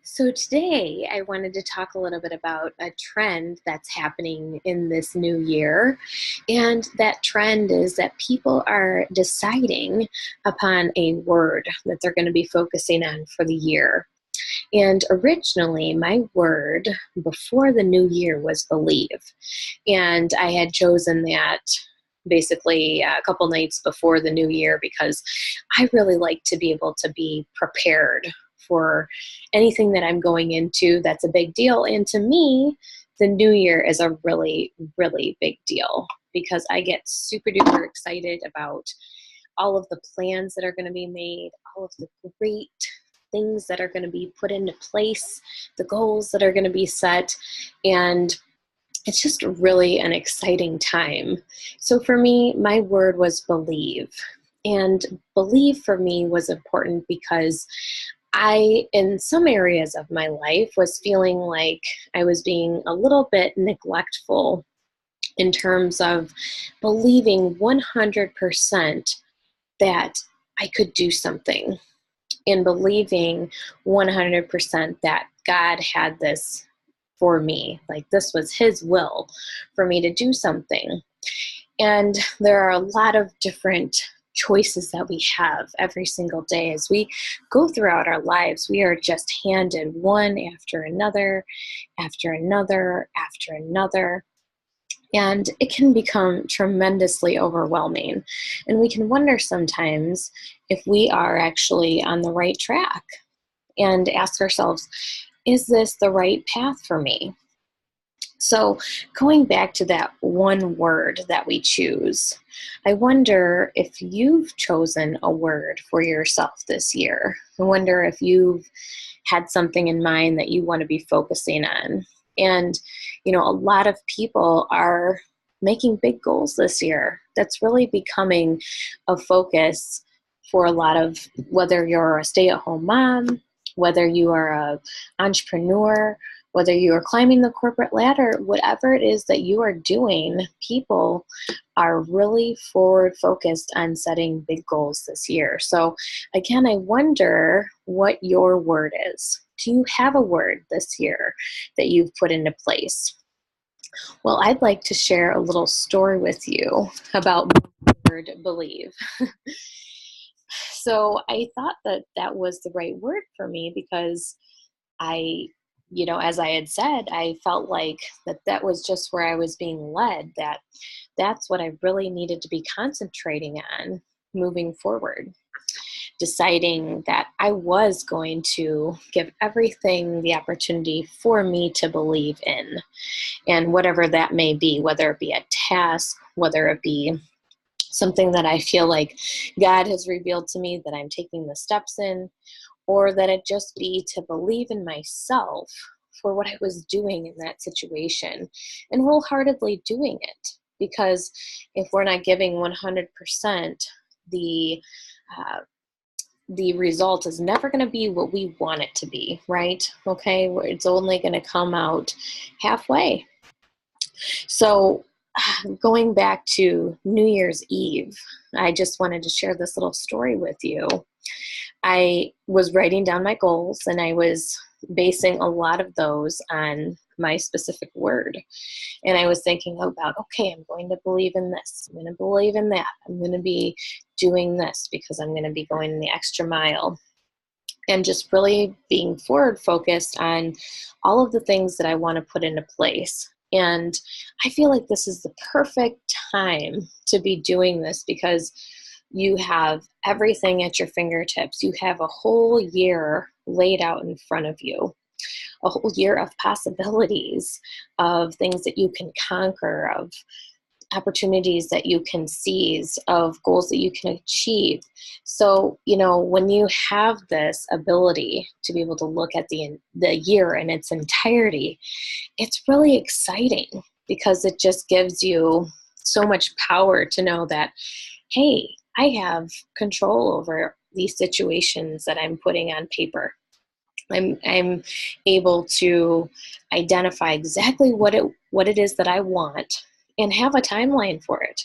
So today I wanted to talk a little bit about a trend that's happening in this new year. And that trend is that people are deciding upon a word that they're going to be focusing on for the year. And originally, my word before the new year was believe. And I had chosen that basically a couple nights before the new year because I really like to be able to be prepared for anything that I'm going into that's a big deal. And to me, the new year is a really, really big deal because I get super duper excited about all of the plans that are going to be made, all of the great things that are going to be put into place, the goals that are going to be set. And it's just really an exciting time. So for me, my word was believe. And believe for me was important because I, in some areas of my life, was feeling like I was being a little bit neglectful in terms of believing 100% that I could do something and believing 100% that God had this for me. Like this was His will for me to do something. And there are a lot of different choices that we have every single day as we go throughout our lives. We are just handed one after another, after another, after another. And it can become tremendously overwhelming. And we can wonder sometimes if we are actually on the right track and ask ourselves, is this the right path for me? So, going back to that one word that we choose, I wonder if you've chosen a word for yourself this year. I wonder if you've had something in mind that you want to be focusing on. And, a lot of people are making big goals this year. That's really becoming a focus for a lot of, whether you're a stay-at-home mom, whether you are an entrepreneur, whether you are climbing the corporate ladder, whatever it is that you are doing, people are really forward focused on setting big goals this year. So again, I wonder what your word is. Do you have a word this year that you've put into place? Well, I'd like to share a little story with you about my word believe. So I thought that that was the right word for me because I, as I had said, I felt like that was just where I was being led, that's what I really needed to be concentrating on moving forward, deciding that I was going to give everything the opportunity for me to believe in, and whatever that may be, whether it be a task, whether it be something that I feel like God has revealed to me that I'm taking the steps in, or that it just be to believe in myself for what I was doing in that situation and wholeheartedly doing it. Because if we're not giving 100%, the the result is never going to be what we want it to be, right? Okay, it's only going to come out halfway. So going back to New Year's Eve, I just wanted to share this little story with you. I was writing down my goals and I was basing a lot of those on my specific word. And I was thinking about, okay, I'm going to believe in this. I'm going to believe in that. I'm going to be doing this because I'm going to be going the extra mile. And just really being forward focused on all of the things that I want to put into place. And I feel like this is the perfect time to be doing this because you have everything at your fingertips. You have a whole year laid out in front of you, a whole year of possibilities, of things that you can conquer, of opportunities that you can seize, of goals that you can achieve. So, when you have this ability to be able to look at the year in its entirety, it's really exciting because it just gives you so much power to know that, hey, I have control over these situations that I'm putting on paper. I'm able to identify exactly what it is that I want and have a timeline for it.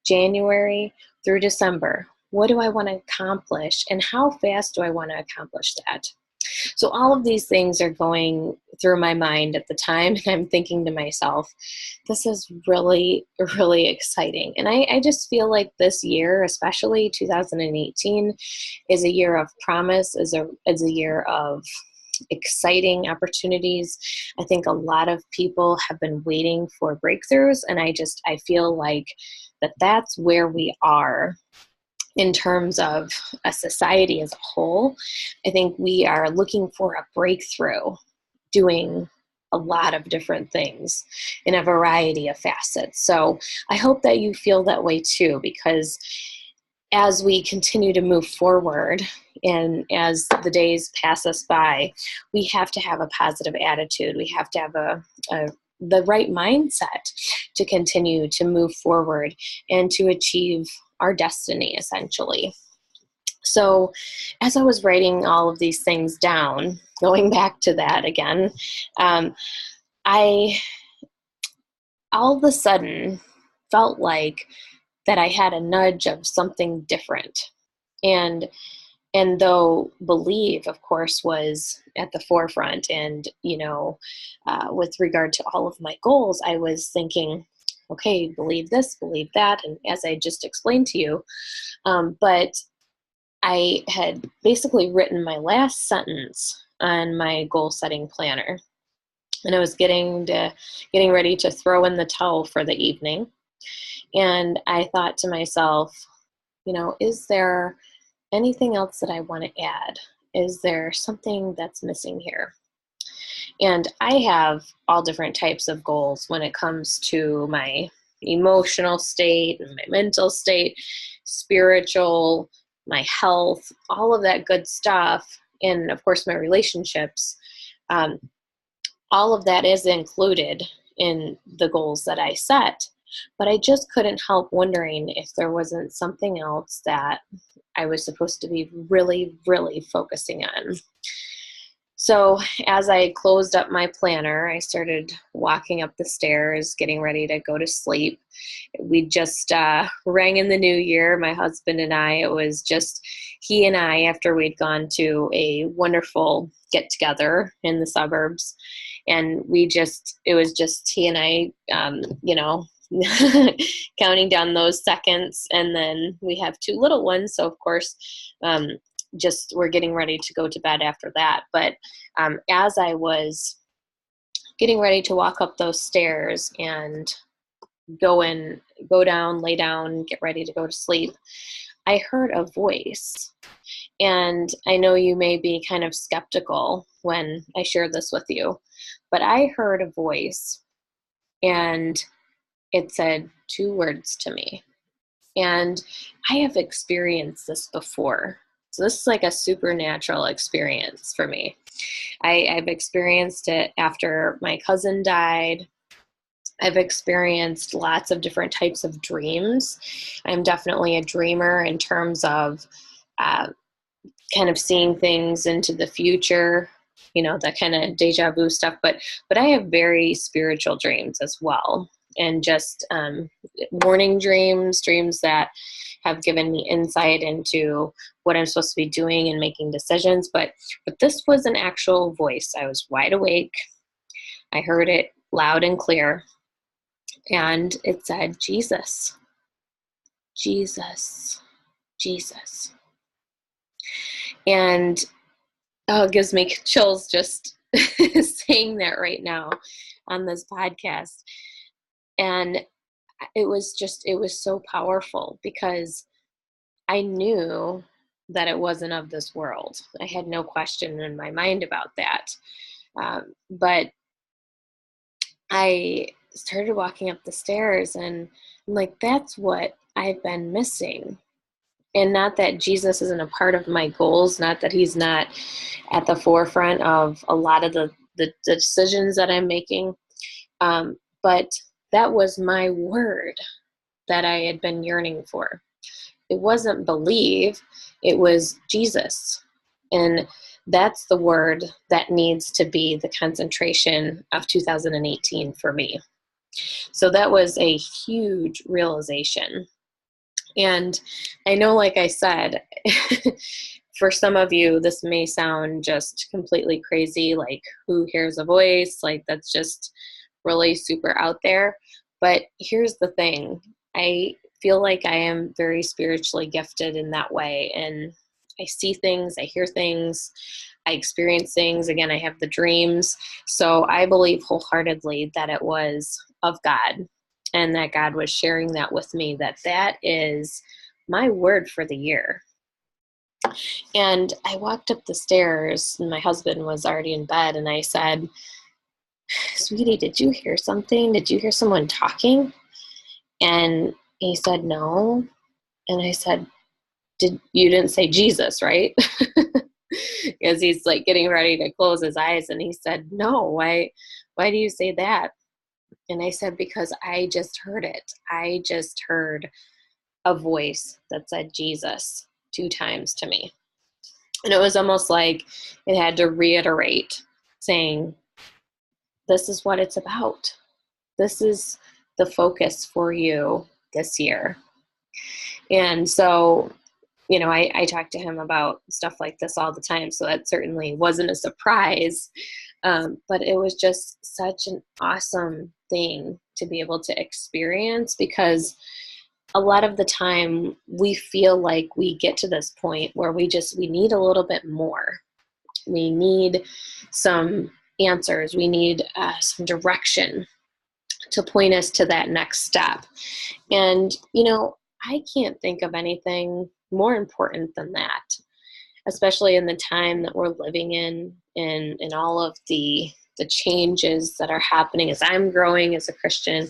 January through December. What do I want to accomplish and how fast do I want to accomplish that? So all of these things are going through my mind at the time, and I'm thinking to myself, this is really, really exciting. And I just feel like this year, especially 2018, is a year of promise, is a year of exciting opportunities. I think a lot of people have been waiting for breakthroughs, and I feel like that's where we are in terms of a society as a whole. I think we are looking for a breakthrough, doing a lot of different things in a variety of facets. So I hope that you feel that way too, because as we continue to move forward and as the days pass us by, we have to have a positive attitude. We have to have the right mindset to continue to move forward and to achieve our destiny, essentially. So as I was writing all of these things down, going back to that again, I all of a sudden felt like that I had a nudge of something different. And though believe, of course, was at the forefront, and, with regard to all of my goals, I was thinking, okay, believe this, believe that. And as I just explained to you, but I had basically written my last sentence on my goal setting planner, and I was getting ready to throw in the towel for the evening. And I thought to myself, is there anything else that I want to add? Is there something that's missing here? And I have all different types of goals when it comes to my emotional state and my mental state, spiritual, my health, all of that good stuff. And of course, my relationships. All of that is included in the goals that I set. But I just couldn't help wondering if there wasn't something else that I was supposed to be really, really focusing on. So as I closed up my planner, I started walking up the stairs, getting ready to go to sleep. We just rang in the new year, my husband and I. It was just he and I, after we'd gone to a wonderful get-together in the suburbs. And it was just he and I, counting down those seconds. And then we have two little ones. So, of course, just we're getting ready to go to bed after that. But as I was getting ready to walk up those stairs and go down, lay down, get ready to go to sleep, I heard a voice. And I know you may be kind of skeptical when I share this with you, but I heard a voice, and it said two words to me. And I have experienced this before. So this is like a supernatural experience for me. I've experienced it after my cousin died. I've experienced lots of different types of dreams. I'm definitely a dreamer in terms of kind of seeing things into the future, that kind of deja vu stuff. But I have very spiritual dreams as well. And just warning dreams that have given me insight into what I'm supposed to be doing and making decisions. But this was an actual voice. I was wide awake. I heard it loud and clear. And it said, Jesus, Jesus, Jesus. And it gives me chills just saying that right now on this podcast. And it was so powerful because I knew that it wasn't of this world. I had no question in my mind about that. But I started walking up the stairs, and I'm like, that's what I've been missing. And not that Jesus isn't a part of my goals, not that he's not at the forefront of a lot of the decisions that I'm making. But that was my word that I had been yearning for. It wasn't believe, it was Jesus. And that's the word that needs to be the concentration of 2018 for me. So that was a huge realization. And I know, like I said, for some of you, this may sound just completely crazy, like who hears a voice? Like that's just really super out there. But here's the thing. I feel like I am very spiritually gifted in that way. And I see things, I hear things, I experience things. Again, I have the dreams. So I believe wholeheartedly that it was of God and that God was sharing that with me, that is my word for the year. And I walked up the stairs and my husband was already in bed and I said, sweetie, did you hear something? Did you hear someone talking? And he said, no. And I said, you didn't say Jesus, right? Because he's like getting ready to close his eyes. And he said, no, why do you say that? And I said, because I just heard it. I just heard a voice that said Jesus 2 times to me. And it was almost like it had to reiterate saying, this is what it's about. This is the focus for you this year. And so, I talk to him about stuff like this all the time. So that certainly wasn't a surprise. But it was just such an awesome thing to be able to experience, because a lot of the time we feel like we get to this point where we need a little bit more. We need some answers. We need some direction to point us to that next step. And, I can't think of anything more important than that, especially in the time that we're living in all of the changes that are happening as I'm growing as a Christian.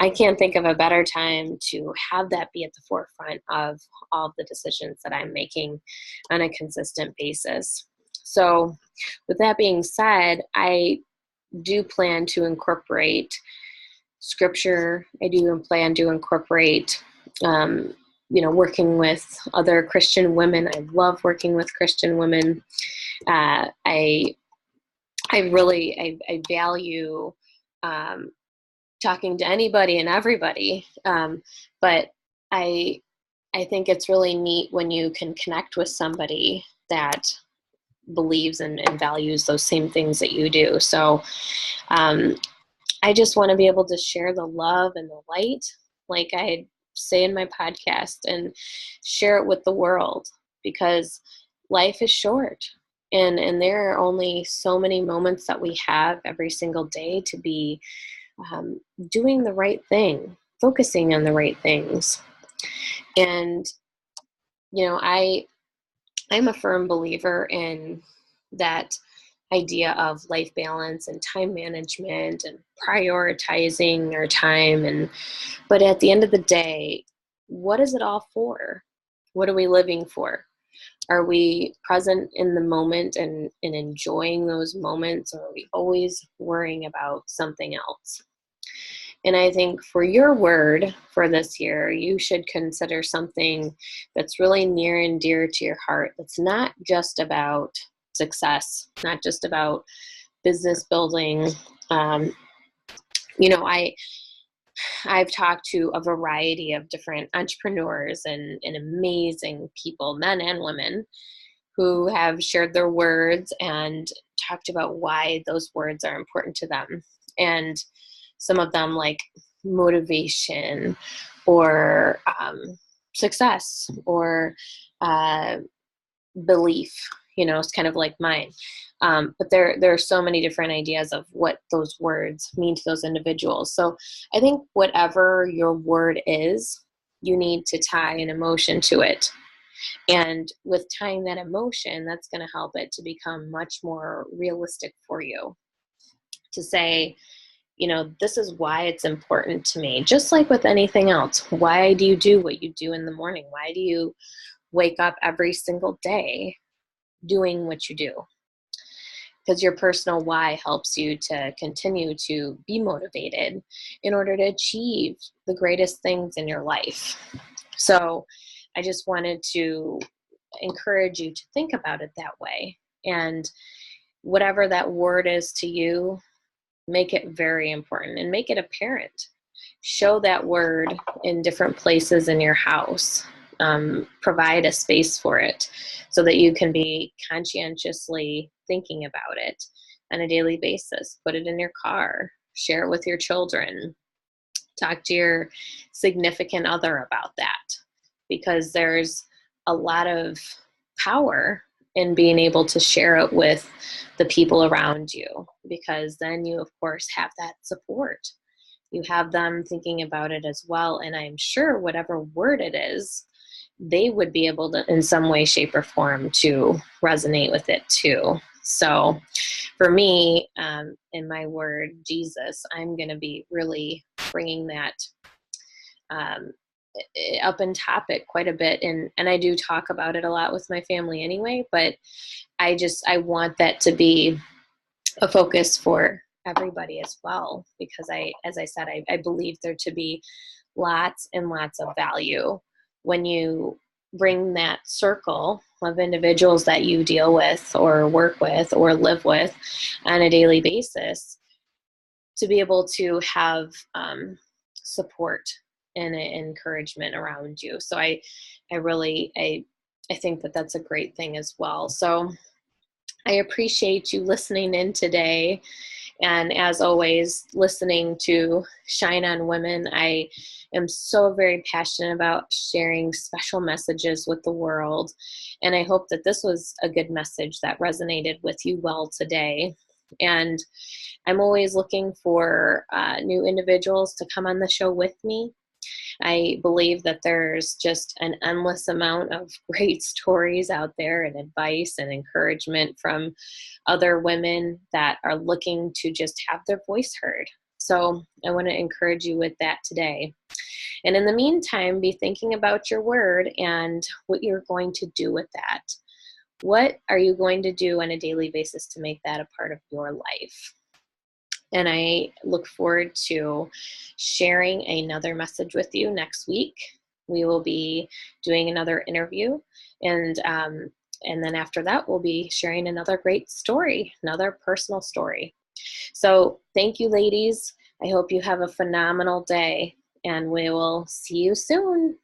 I can't think of a better time to have that be at the forefront of all of the decisions that I'm making on a consistent basis. So with that being said, I do plan to incorporate scripture. I do plan to incorporate, working with other Christian women. I love working with Christian women. I value talking to anybody and everybody. But I think it's really neat when you can connect with somebody that believes and values those same things that you do. So I just want to be able to share the love and the light, like I say in my podcast, and share it with the world, because life is short. And there are only so many moments that we have every single day to be doing the right thing, focusing on the right things. And, I'm a firm believer in that idea of life balance and time management and prioritizing our time. But at the end of the day, what is it all for? What are we living for? Are we present in the moment and enjoying those moments, or are we always worrying about something else? And I think for your word for this year, you should consider something that's really near and dear to your heart. That's not just about success, not just about business building. I've talked to a variety of different entrepreneurs and amazing people, men and women, who have shared their words and talked about why those words are important to them. And some of them like motivation or success or belief, it's kind of like mine. But there are so many different ideas of what those words mean to those individuals. So I think whatever your word is, you need to tie an emotion to it. And with tying that emotion, that's going to help it to become much more realistic for you to say, this is why it's important to me. Just like with anything else, why do you do what you do in the morning? Why do you wake up every single day doing what you do? Because your personal why helps you to continue to be motivated in order to achieve the greatest things in your life. So I just wanted to encourage you to think about it that way. And whatever that word is to you, make it very important and make it apparent. Show that word in different places in your house. provide a space for it so that you can be conscientiously thinking about it on a daily basis. Put it in your car, share it with your children, talk to your significant other about that, because there's a lot of power in being able to share it with the people around you, because then you, of course, have that support. You have them thinking about it as well. And I'm sure whatever word it is, they would be able to, in some way, shape, or form, to resonate with it too. So for me, in my word, Jesus, I'm going to be really bringing that up in topic quite a bit. And I do talk about it a lot with my family anyway, but I want that to be a focus for everybody as well, because as I said, I believe there to be lots and lots of value when you bring that circle of individuals that you deal with or work with or live with on a daily basis, to be able to have support and encouragement around you. So I think that that's a great thing as well. So I appreciate you listening in today. And as always, listening to Shine on Women. I am so very passionate about sharing special messages with the world. And I hope that this was a good message that resonated with you well today. And I'm always looking for new individuals to come on the show with me. I believe that there's just an endless amount of great stories out there, and advice and encouragement from other women that are looking to just have their voice heard. So I want to encourage you with that today. And in the meantime, be thinking about your word and what you're going to do with that. What are you going to do on a daily basis to make that a part of your life? And I look forward to sharing another message with you next week. We will be doing another interview, and then after that, we'll be sharing another great story, another personal story. So thank you, ladies. I hope you have a phenomenal day, and we will see you soon.